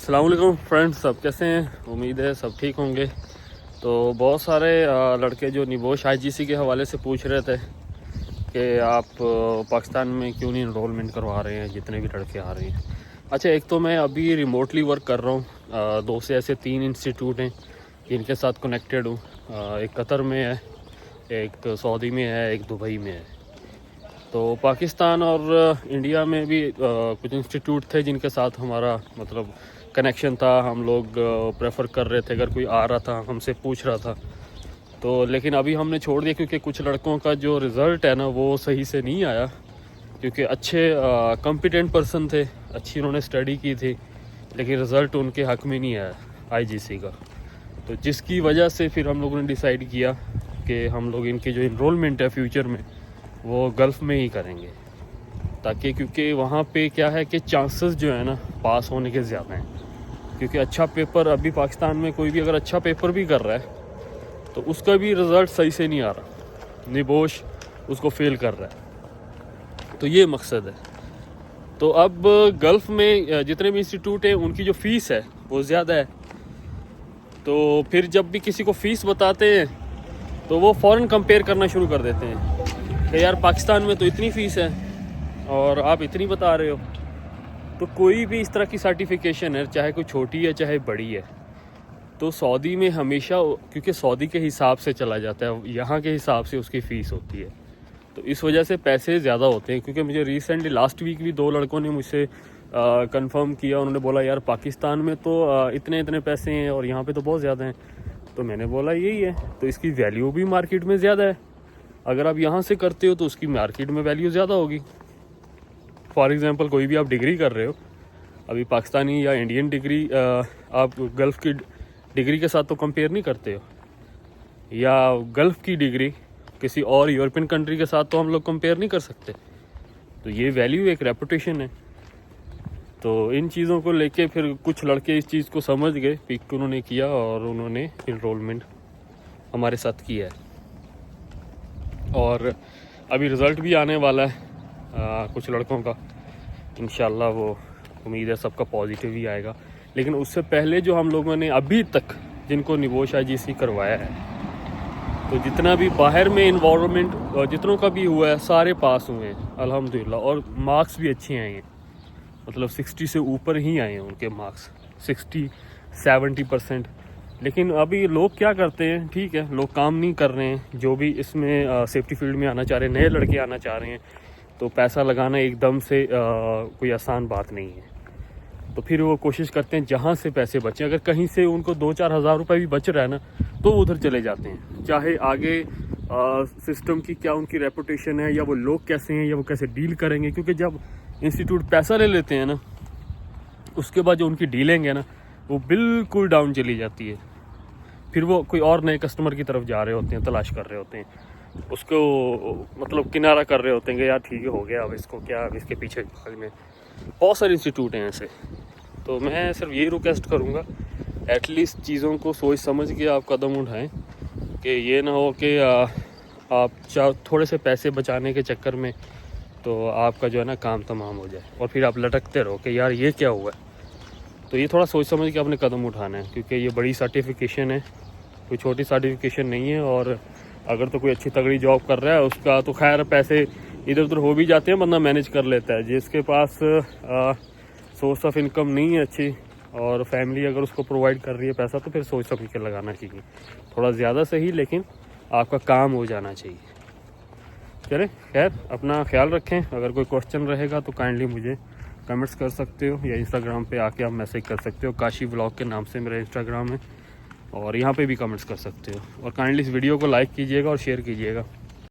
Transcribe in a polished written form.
السلام علیکم فرینڈس، سب کیسے ہیں؟ امید ہے سب ٹھیک ہوں گے۔ تو بہت سارے لڑکے جو نبوش IGC کے حوالے سے پوچھ رہے تھے کہ آپ پاکستان میں کیوں نہیں انرولمنٹ کروا رہے ہیں، جتنے بھی لڑکے آ رہے ہیں۔ اچھا، ایک تو میں ابھی ریموٹلی ورک کر رہا ہوں، 2 سے ایسے 3 انسٹیٹیوٹ ہیں جن کے ساتھ کنیکٹڈ ہوں۔ ایک قطر میں ہے، ایک سعودی میں ہے، ایک دبئی میں ہے۔ تو پاکستان اور انڈیا میں بھی کچھ انسٹیٹیوٹ تھے جن کے ساتھ ہمارا مطلب کنیکشن تھا، ہم لوگ پریفر کر رہے تھے، اگر کوئی آ رہا تھا ہم سے پوچھ رہا تھا تو، لیکن ابھی ہم نے چھوڑ دیا کیونکہ کچھ لڑکوں کا جو رزلٹ ہے نا وہ صحیح سے نہیں آیا، کیونکہ اچھے کمپیٹنٹ پرسن تھے، اچھی انہوں نے اسٹڈی کی تھی، لیکن رزلٹ ان کے حق میں نہیں آیا IGC کا۔ تو جس کی وجہ سے پھر ہم لوگوں نے ڈیسائیڈ کیا کہ ہم لوگ ان کی جو انرولمنٹ ہے فیوچر میں وہ گلف میں ہی کریں گے، تاکہ کیونکہ وہاں پہ کیا ہے کہ چانسز جو ہے نا پاس ہونے کے زیادہ ہیں، کیونکہ اچھا پیپر ابھی پاکستان میں کوئی بھی اگر اچھا پیپر بھی کر رہا ہے تو اس کا بھی رزلٹ صحیح سے نہیں آ رہا، نبوش اس کو فیل کر رہا ہے۔ تو یہ مقصد ہے۔ تو اب گلف میں جتنے بھی انسٹیٹیوٹ ہیں ان کی جو فیس ہے وہ زیادہ ہے، تو پھر جب بھی کسی کو فیس بتاتے ہیں تو وہ فوراً کمپیئر کرنا شروع کر دیتے ہیں کہ یار پاکستان میں تو اتنی فیس ہے اور آپ اتنی بتا رہے ہو۔ تو کوئی بھی اس طرح کی سرٹیفکیشن ہے، چاہے کوئی چھوٹی ہے چاہے بڑی ہے، تو سعودی میں ہمیشہ، کیونکہ سعودی کے حساب سے چلا جاتا ہے، یہاں کے حساب سے اس کی فیس ہوتی ہے، تو اس وجہ سے پیسے زیادہ ہوتے ہیں۔ کیونکہ مجھے ریسنٹلی لاسٹ ویک بھی 2 لڑکوں نے مجھ سے کنفرم کیا، انہوں نے بولا یار پاکستان میں تو اتنے پیسے ہیں اور یہاں پہ تو بہت زیادہ ہیں۔ تو میں نے بولا یہی ہے، تو اس کی ویلیو بھی مارکیٹ میں زیادہ ہے، اگر آپ یہاں سے کرتے ہو تو اس کی مارکیٹ میں ویلیو زیادہ ہوگی۔ فار ایگزامپل کوئی بھی آپ ڈگری کر رہے ہو، ابھی پاکستانی یا انڈین ڈگری آپ گلف کی ڈگری کے ساتھ تو کمپیئر نہیں کرتے ہو، یا گلف کی ڈگری کسی اور یورپین کنٹری کے ساتھ تو ہم لوگ کمپیئر نہیں کر سکتے۔ تو یہ ویلیو ایک ریپوٹیشن ہے۔ تو ان چیزوں کو لے کے پھر کچھ لڑکے اس چیز کو سمجھ گئے، پک انہوں نے کیا اور انہوں نے انرولمنٹ ہمارے ساتھ کیا ہے، اور ابھی رزلٹ بھی آنے والا ہے کچھ لڑکوں کا، انشاءاللہ وہ امید ہے سب کا پازیٹیو ہی آئے گا۔ لیکن اس سے پہلے جو ہم لوگوں نے ابھی تک جن کو نبوش IGC کروایا ہے، تو جتنا بھی باہر میں انوائرمنٹ جتنوں کا بھی ہوا ہے سارے پاس ہوئے ہیں الحمدللہ، اور مارکس بھی اچھے آئے ہیں، مطلب 60 سے اوپر ہی آئے ہیں ان کے مارکس، 60-70%۔ لیکن ابھی لوگ کیا کرتے ہیں، ٹھیک ہے لوگ کام نہیں کر رہے ہیں، جو بھی اس میں سیفٹی فیلڈ میں آنا چاہ رہے ہیں، نئے لڑکے آنا چاہ رہے ہیں، تو پیسہ لگانا ایک دم سے کوئی آسان بات نہیں ہے، تو پھر وہ کوشش کرتے ہیں جہاں سے پیسے بچیں، اگر کہیں سے ان کو 2-4 ہزار روپے بھی بچ رہا ہے نا تو وہ ادھر چلے جاتے ہیں، چاہے آگے سسٹم کی کیا ان کی ریپوٹیشن ہے، یا وہ لوگ کیسے ہیں، یا وہ کیسے ڈیل کریں گے، کیونکہ جب انسٹیٹیوٹ پیسہ لے لیتے ہیں نا اس کے بعد جو ان کی ڈیلنگ ہے نا وہ بالکل ڈاؤن چلی جاتی ہے، پھر وہ کوئی اور نئے کسٹمر کی طرف جا رہے ہوتے ہیں، تلاش کر رہے ہوتے ہیں، اس کو مطلب کنارہ کر رہے ہوتے ہیں کہ یار ٹھیک ہے ہو گیا، اب اس کو کیا، اب اس کے پیچھے میں بہت سارے انسٹیٹیوٹ ہیں ایسے۔ تو میں صرف یہی ریکویسٹ کروں گا، ایٹ لیسٹ چیزوں کو سوچ سمجھ کے آپ قدم اٹھائیں، کہ یہ نہ ہو کہ آپ تھوڑے سے پیسے بچانے کے چکر میں تو آپ کا جو ہے نا کام تمام ہو جائے اور پھر آپ لٹکتے رہو کہ یار یہ کیا ہوا ہے۔ تو یہ تھوڑا سوچ سمجھ کے آپ نے قدم اٹھانا ہے، کیونکہ یہ بڑی سرٹیفکیشن ہے، کوئی چھوٹی سرٹیفکیشن نہیں ہے، اور اگر تو کوئی اچھی تگڑی جاب کر رہا ہے اس کا تو خیر پیسے ادھر ادھر ہو بھی جاتے ہیں، بندہ مینیج کر لیتا ہے۔ جس کے پاس سورس آف انکم نہیں ہے اچھی، اور فیملی اگر اس کو پرووائڈ کر رہی ہے پیسہ، تو پھر سوچ سمجھ کے لگانا چاہیے، تھوڑا زیادہ صحیح لیکن آپ کا کام ہو جانا چاہیے۔ چلیں خیر، اپنا خیال رکھیں، اگر کوئی کوشچن رہے گا تو کائنڈلی مجھے کمنٹس کر سکتے ہو، یا انسٹاگرام پہ آ کے آپ میسیج کر سکتے ہو، کاشی ولاگ کے نام سے میرا انسٹاگرام ہے، اور یہاں پہ بھی کمنٹس کر سکتے ہو، اور کائنڈلی اس ویڈیو کو لائک کیجیے گا اور شیئر کیجیے گا۔